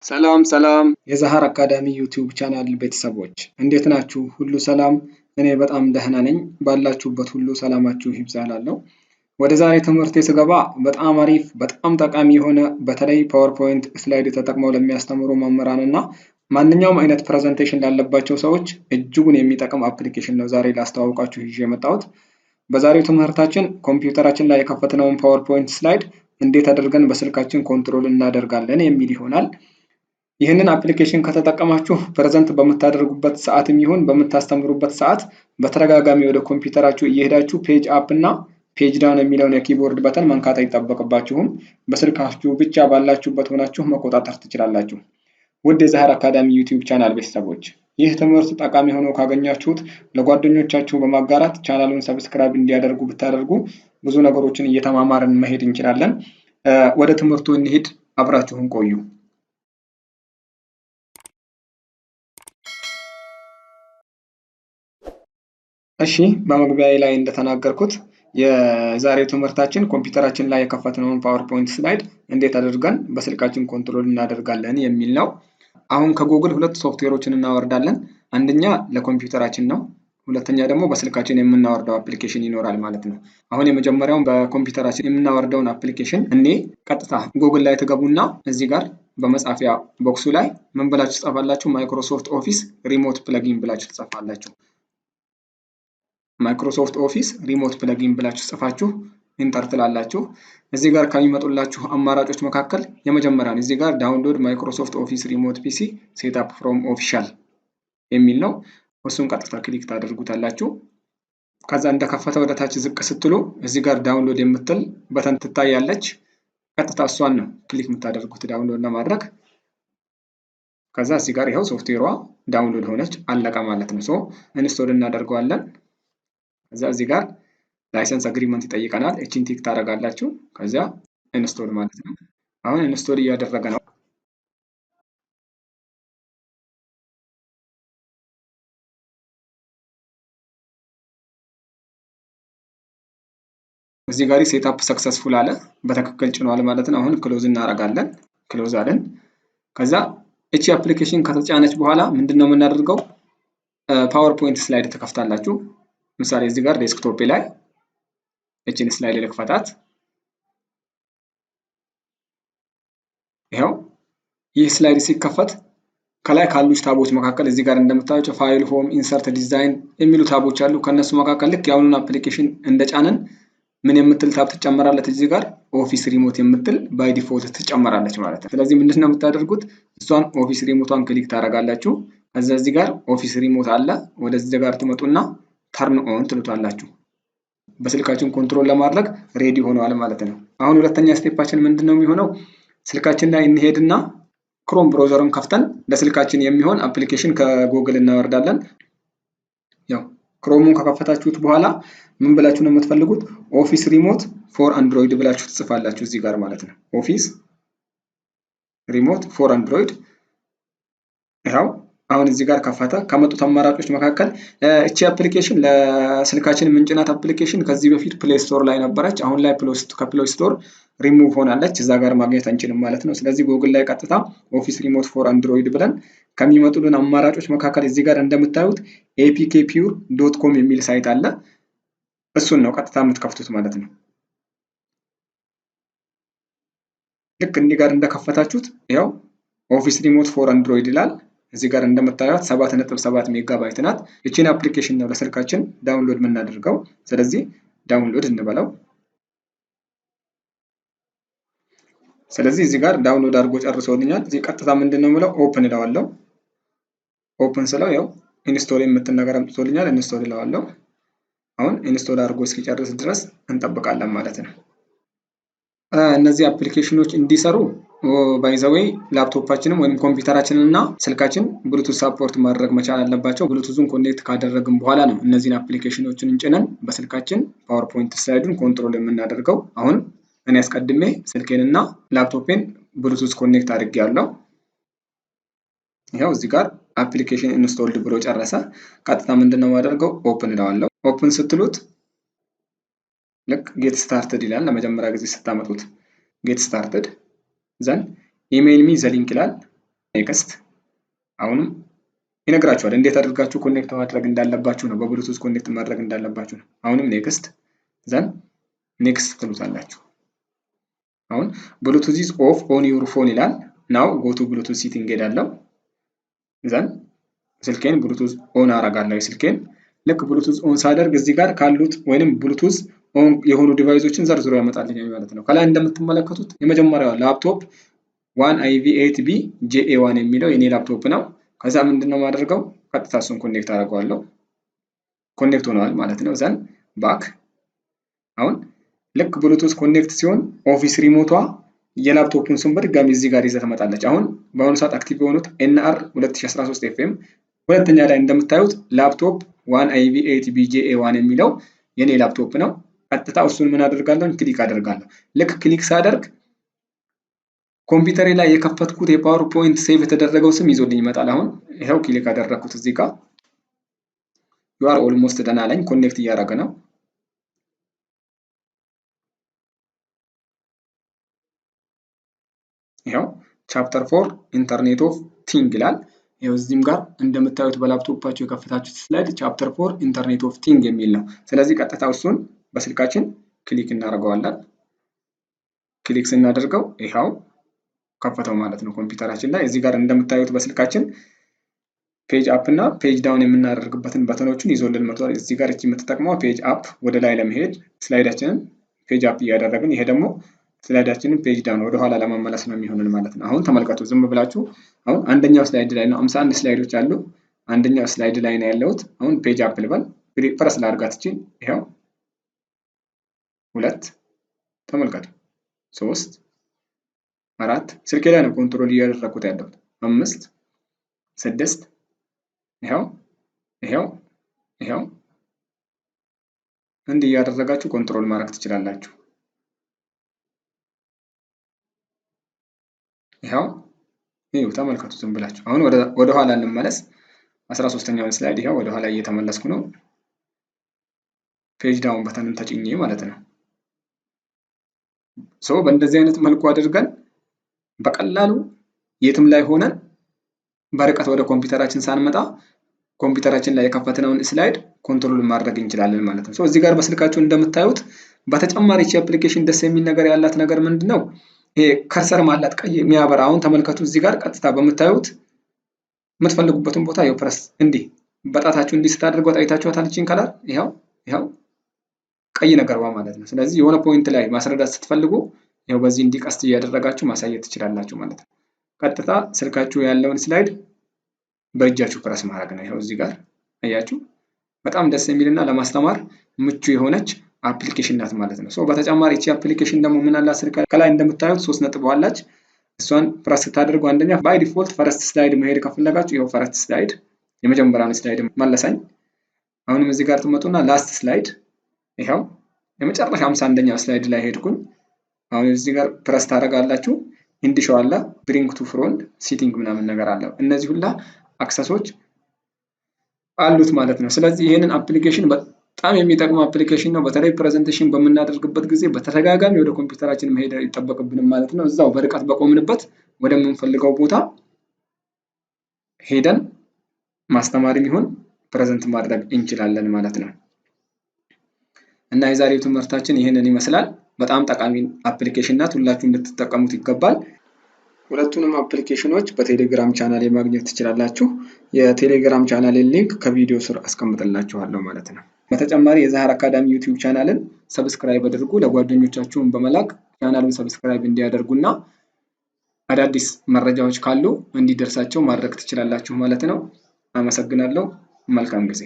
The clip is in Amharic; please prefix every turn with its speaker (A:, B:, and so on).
A: ሰላም ሰላም የዛሃር አካዳሚ ዩቲዩብ ቻናል ቤተሰቦች እንዴት ናችሁ? ሁሉ ሰላም? እኔ በጣም ደህና ነኝ። ባላችሁበት ሁሉ ሰላማችሁ ይብዛላለሁ። ወደ ዛሬ ትምህርት ስገባ በጣም አሪፍ በጣም ጠቃሚ የሆነ በተለይ ፓወርፖይንት ስላይድ ተጠቅመው ለሚያስተምሩ መምህራን እና ማንኛውም አይነት ፕሬዘንቴሽን ላለባቸው ሰዎች እጅጉን የሚጠቅም አፕሊኬሽን ነው ዛሬ ላስተዋውቃችሁ ይዤ የመጣሁት። በዛሬው ትምህርታችን ኮምፒውተራችን ላይ የከፈትነውን ፓወርፖይንት ስላይድ እንዴት አድርገን በስልካችን ኮንትሮል እናደርጋለን የሚል ይሆናል። ይህንን አፕሊኬሽን ከተጠቀማችሁ ፕሬዘንት በምታደርጉበት ሰዓትም ይሁን በምታስተምሩበት ሰዓት በተደጋጋሚ ወደ ኮምፒውተራችሁ እየሄዳችሁ ፔጅ አፕ እና ፔጅ ዳውን የሚለውን የኪቦርድ በተን መንካት አይጠበቅባችሁም። በስልካችሁ ብቻ ባላችሁበት ሆናችሁ መቆጣጠር ትችላላችሁ። ውድ የዛሃር አካዳሚ ዩቲዩብ ቻናል ቤተሰቦች ይህ ትምህርት ጠቃሚ ሆኖ ካገኛችሁት ለጓደኞቻችሁ በማጋራት ቻናሉን ሰብስክራይብ እንዲያደርጉ ብታደርጉ ብዙ ነገሮችን እየተማማርን መሄድ እንችላለን። ወደ ትምህርቱ እንሂድ፣ አብራችሁን ቆዩ። እሺ በመግቢያዬ ላይ እንደተናገርኩት የዛሬው ትምህርታችን ኮምፒውተራችን ላይ የከፈትነውን ፓወርፖይንት ስላይድ እንዴት አድርገን በስልካችን ኮንትሮል እናደርጋለን የሚል ነው። አሁን ከጉግል ሁለት ሶፍትዌሮችን እናወርዳለን። አንደኛ ለኮምፒውተራችን ነው፣ ሁለተኛ ደግሞ በስልካችን የምናወርደው አፕሊኬሽን ይኖራል ማለት ነው። አሁን የመጀመሪያውን በኮምፒውተራችን የምናወርደውን አፕሊኬሽን ቀጥታ ጉግል ላይ ትገቡና እዚህ ጋር በመጻፊያ ቦክሱ ላይ ምን ብላችሁ ትጽፋላችሁ? ማይክሮሶፍት ኦፊስ ሪሞት ፕለጊን ብላችሁ ትጽፋላችሁ። ማይክሮሶፍት ኦፊስ ሪሞት ፕለጊን ብላችሁ ጽፋችሁ ኢንተር ትላላችሁ። እዚህ ጋር ከሚመጡላችሁ አማራጮች መካከል የመጀመሪያው እዚህ ጋር ዳውንሎድ ማይክሮሶፍት ኦፊስ ሪሞት ፒሲ ሴትአፕ ፍሮም ኦፊሻል የሚል ነው። እሱን ቀጥታ ክሊክ ታደርጉታላችሁ። ከዛ እንደከፈተ ወደ ታች ዝቅ ስትሉ እዚህ ጋር ዳውንሎድ የምትል በተን ትታያለች። ቀጥታ እሷን ነው ክሊክ የምታደርጉት ዳውንሎድ ለማድረግ። ከዛ እዚህ ጋር ይኸው ሶፍትዌሯ ዳውንሎድ ሆነች፣ አለቀ ማለት ነው። ኢንስቶል እናደርገዋለን። ከዛ እዚህ ጋር ላይሰንስ አግሪመንት ይጠይቀናል። እቺን ቲክ ታደርጋላችሁ። ከዛ ኢንስቶል ማለት ነው። አሁን ኢንስቶል እያደረገ ነው። እዚህ ጋር ሴትአፕ ሰክሰስፉል አለ፣ በትክክል ጭኗል ማለት ነው። አሁን ክሎዝ እናደርጋለን። ክሎዝ አለን። ከዛ እቺ አፕሊኬሽን ከተጫነች በኋላ ምንድነው የምናደርገው? ፓወርፖይንት ስላይድ ተከፍታላችሁ። ምሳሌ እዚህ ጋር ዴስክቶፕ ላይ እቺን ስላይድ ልክፈታት። ይሄው ይህ ስላይድ ሲከፈት ከላይ ካሉት ታቦች መካከል እዚህ ጋር እንደምታዩት ፋይል፣ ሆም፣ ኢንሰርት፣ ዲዛይን የሚሉ ታቦች አሉ። ከነሱ መካከል ልክ ያውኑን አፕሊኬሽን እንደጫነን ምን የምትል ታብ ትጨመራለች? እዚህ ጋር ኦፊስ ሪሞት የምትል ባይ ዲፎልት ትጨመራለች ማለት ነው። ስለዚህ ምንድነው የምታደርጉት? እሷን ኦፊስ ሪሞቷን ክሊክ ታደርጋላችሁ። ከዛ እዚህ ጋር ኦፊስ ሪሞት አለ፣ ወደዚህ ጋር ትመጡና ተርን ኦን ትሉታላችሁ። በስልካችን ኮንትሮል ለማድረግ ሬዲ ሆኗል ማለት ነው። አሁን ሁለተኛ ስቴፓችን ምንድነው የሚሆነው? ስልካችን ላይ እንሄድና ክሮም ብራውዘርን ከፍተን ለስልካችን የሚሆን አፕሊኬሽን ከጉግል እናወርዳለን። ያው ክሮሙን ከከፈታችሁት በኋላ ምን ብላችሁ ነው የምትፈልጉት? ኦፊስ ሪሞት ፎር አንድሮይድ ብላችሁ ትጽፋላችሁ እዚህ ጋር ማለት ነው። ኦፊስ ሪሞት ፎር አንድሮይድ። ይኸው አሁን እዚህ ጋር ከፈተ። ከመጡት አማራጮች መካከል እቺ አፕሊኬሽን ለስልካችን ምንጭናት አፕሊኬሽን ከዚህ በፊት ፕሌይ ስቶር ላይ ነበረች። አሁን ላይ ከፕሌይ ስቶር ሪሙቭ ሆናለች፣ እዛ ጋር ማግኘት አንችልም ማለት ነው። ስለዚህ ጉግል ላይ ቀጥታ ኦፊስ ሪሞት ፎር አንድሮይድ ብለን ከሚመጡልን አማራጮች መካከል እዚህ ጋር እንደምታዩት apkpure.com የሚል ሳይት አለ። እሱን ነው ቀጥታ የምትከፍቱት ማለት ነው። ልክ እንዲህ ጋር እንደከፈታችሁት ያው ኦፊስ ሪሞት ፎር አንድሮይድ ይላል። እዚህ ጋር እንደምታዩት 7.7 ሜጋባይት ናት። እቺን አፕሊኬሽን ነው ለስልካችን ዳውንሎድ የምናደርገው። ስለዚህ ዳውንሎድ እንበለው። ስለዚህ እዚህ ጋር ዳውንሎድ አድርጎ ጨርሶልኛል። እዚህ ቀጥታ ምንድነው የምለው? ኦፕን እለዋለሁ። ኦፕን ስለው ያው ኢንስቶል የምትል ነገር አምጥቶልኛል። ኢንስቶል እለዋለሁ። አሁን ኢንስቶል አድርጎ እስኪጨርስ ድረስ እንጠብቃለን ማለት ነው። እነዚህ አፕሊኬሽኖች እንዲሰሩ ባይ ዘ ዌይ ላፕቶፓችንም ወይም ኮምፒውተራችንን እና ስልካችን ብሉቱዝ ሳፖርት ማድረግ መቻል አለባቸው። ብሉቱዙን ኮኔክት ካደረግን በኋላ ነው እነዚህን አፕሊኬሽኖችን እንጭነን በስልካችን ፓወርፖይንት ስላይዱን ኮንትሮል የምናደርገው። አሁን እኔ አስቀድሜ ስልኬንና ላፕቶፔን ብሉቱዝ ኮኔክት አድርጌያለሁ። ይኸው እዚህ ጋር አፕሊኬሽን ኢንስቶልድ ብሎ ጨረሰ። ቀጥታ ምንድነው የማደርገው? ኦፕን እለዋለሁ። ኦፕን ስትሉት ልክ ጌት ስታርትድ ይላል። ለመጀመሪያ ጊዜ ስታመጡት ጌት ስታርትድ ዘን ኢሜይል ሚ ዘ ሊንክ ይላል። ኔክስት አሁንም ይነግራችኋል እንዴት አድርጋችሁ ኮኔክት ማድረግ እንዳለባችሁ ነው በብሉቱዝ ኮኔክት ማድረግ እንዳለባችሁ ነው አሁንም ኔክስት ዘን ኔክስት ትሉታላችሁ አሁን ብሉቱዝ ኢዝ ኦፍ ኦን ዩር ፎን ይላል ናው ጎ ቱ ብሉቱዝ ሴቲንግ ሄዳለሁ ዘን ስልኬን ብሉቱዝ ኦን አረጋለሁ ስልኬን ልክ ብሉቱዝ ኦን ሳደርግ እዚህ ጋር ካሉት ወይንም ብሉቱዝ ኦን የሆኑ ዲቫይሶችን ዘርዝሮ ያመጣልኛል ማለት ነው ከላይ እንደምትመለከቱት የመጀመሪያው ላፕቶፕ 1IV8B JA1 የሚለው የኔ ላፕቶፕ ነው ከዛ ምንድነው ማድረገው ቀጥታ እሱን ኮኔክት አደርጋለሁ ኮኔክት ሆኗል ማለት ነው ዘን ባክ አሁን ልክ ብሉቱዝ ኮኔክት ሲሆን ኦፊስ ሪሞቷ የላፕቶፑን ስም በድጋሚ እዚህ ጋር ይዘህ ትመጣለች አሁን በአሁኑ ሰዓት አክቲቭ የሆኑት NR 2013 FM ሁለተኛ ላይ እንደምታዩት ላፕቶፕ 1IV8B JA1 የሚለው የኔ ላፕቶፕ ነው ቀጥታ እሱን ምን አደርጋለሁ ክሊክ አደርጋለሁ ልክ ክሊክ ሳደርግ ኮምፒውተሬ ላይ የከፈትኩት የፓወርፖይንት ሴቭ የተደረገው ስም ይዞልኝ ይመጣል አሁን ይሄው ክሊክ አደረኩት እዚህ ጋር you are almost done አለኝ ኮኔክት እያደረገ ነው ይሄው ቻፕተር 4 ኢንተርኔት ኦፍ ቲንግ ይላል ይሄው እዚህም ጋር እንደምታዩት በላፕቶፓችሁ የከፈታችሁት ስላይድ ቻፕተር 4 ኢንተርኔት ኦፍ ቲንግ የሚል ነው ስለዚህ ቀጥታ እሱን በስልካችን ክሊክ እናደርገዋለን ክሊክ ስናደርገው ይሄው ከፈተው ማለት ነው ኮምፒውተራችን ላይ እዚህ ጋር እንደምታዩት በስልካችን ፔጅ አፕ እና ፔጅ ዳውን የምናደርግበትን በተኖችን ይዞልን መጥቷል እዚህ ጋር እቺ የምትጠቅመው ፔጅ አፕ ወደ ላይ ለመሄድ ስላይዳችንን ፔጅ አፕ እያደረግን ይሄ ደግሞ ስላይዳችንን ፔጅ ዳውን ወደ ኋላ ለማመለስ ነው የሚሆነን ማለት ነው አሁን ተመልከቱ ዝም ብላችሁ አሁን አንደኛው ስላይድ ላይ ነው 51 ስላይዶች አሉ አንደኛው ስላይድ ላይ ነው ያለውት አሁን ፔጅ አፕ ልበል ፕረስ ላድርጋት እቺ ይሄው 2 ተመልከቱ 3 4 ስልኬ ላይ ነው ኮንትሮል እያደረኩት ያለው 5 6 ይሄው እንዲህ ያደረጋችሁ ኮንትሮል ማድረግ ትችላላችሁ ይሄው ተመልከቱ ዝም ብላችሁ አሁን ወደ ኋላ እንመለስ 13ኛው ስላይድ ይሄው ወደ ኋላ እየተመለስኩ ነው ፔጅ ዳውን በተንን ተጭኜ ማለት ነው በእንደዚህ አይነት መልኩ አድርገን በቀላሉ የትም ላይ ሆነን በርቀት ወደ ኮምፒውተራችን ሳንመጣ ኮምፒውተራችን ላይ የከፈትነውን ስላይድ ኮንትሮል ማድረግ እንችላለን ማለት ነው እዚህ ጋር በስልካችሁ እንደምታዩት በተጨማሪ እቺ አፕሊኬሽን ደስ የሚል ነገር ያላት ነገር ምንድነው ይሄ ከርሰር ማለት ቀይ የሚያበራ አሁን ተመልከቱ እዚህ ጋር ቀጥታ በመታዩት የምትፈልጉበትን ቦታ ይው ፕረስ እንዲህ በጣታችሁ እንዲህ ስታደርጉ አይታችኋታል እቺን ከለር ይሄው ቀይ ነገርዋ ማለት ነው ስለዚህ የሆነ ፖይንት ላይ ማስረዳት ስትፈልጉ ይሄው በዚህ እንዲህ ቀስት እያደረጋችሁ ማሳየት ትችላላችሁ ማለት ነው ቀጥታ ስልካችሁ ያለውን ስላይድ በእጃችሁ ፕረስ ማድረግ ነው ይሄው እዚህ ጋር አያችሁ በጣም ደስ የሚልና ለማስተማር ምቹ የሆነች አፕሊኬሽን ናት ማለት ነው በተጨማሪ እቺ አፕሊኬሽን ደግሞ ምን አላት ስልካ ከላይ እንደምታዩት 3 ነጥብ አላች እሷን ፕረስ ታደርጉ አንደኛ ባይ ዲፎልት ፈርስት ስላይድ መሄድ ከፈለጋችሁ ይሄው ፈርስት ስላይድ የመጀመሪያውን ስላይድ መለሳኝ አሁንም እዚህ ጋር ትመጡና ላስት ስላይድ ይሄው የመጨረሻ 51ኛው ስላይድ ላይ ሄድኩኝ አሁን እዚህ ጋር ፕረስ ታደርጋላችሁ እንዲሾው አለ ብሪንግ ቱ ፍሮንት ሲቲንግ ምናምን ነገር አለ እነዚህ ሁላ አክሰሶች አሉት ማለት ነው ስለዚህ ይሄንን አፕሊኬሽን በጣም የሚጠቅም አፕሊኬሽን ነው በተለይ ፕሬዘንቴሽን በመናደርግበት ጊዜ በተደጋጋሚ ወደ ኮምፒውተራችን መሄድ ይተበቀብንም ማለት ነው እዛው በርቀት በቆምንበት ወደምንፈልገው ቦታ ሄደን ማስተማርም ይሁን ፕሬዘንት ማድረግ እንችላለን ማለት ነው እና የዛሬው ትምህርታችን ይሄንን ይመስላል በጣም ጠቃሚ አፕሊኬሽን ናት ሁላችሁም እንድትጠቀሙት ይገባል ሁለቱንም አፕሊኬሽኖች በቴሌግራም ቻናሌ ማግኘት ትችላላችሁ የቴሌግራም ቻናሌን ሊንክ ከቪዲዮ ስር አስቀምጥላችኋለሁ ማለት ነው በተጨማሪ የዛህር አካዳሚ ዩቲዩብ ቻናልን ሰብስክራይብ አድርጉ ለጓደኞቻችሁም በመላክ ቻናሉን ሰብስክራይብ እንዲያደርጉና አዳዲስ መረጃዎች ካሉ እንዲደርሳቸው ማድረግ ትችላላችሁ ማለት ነው አመሰግናለሁ መልካም ጊዜ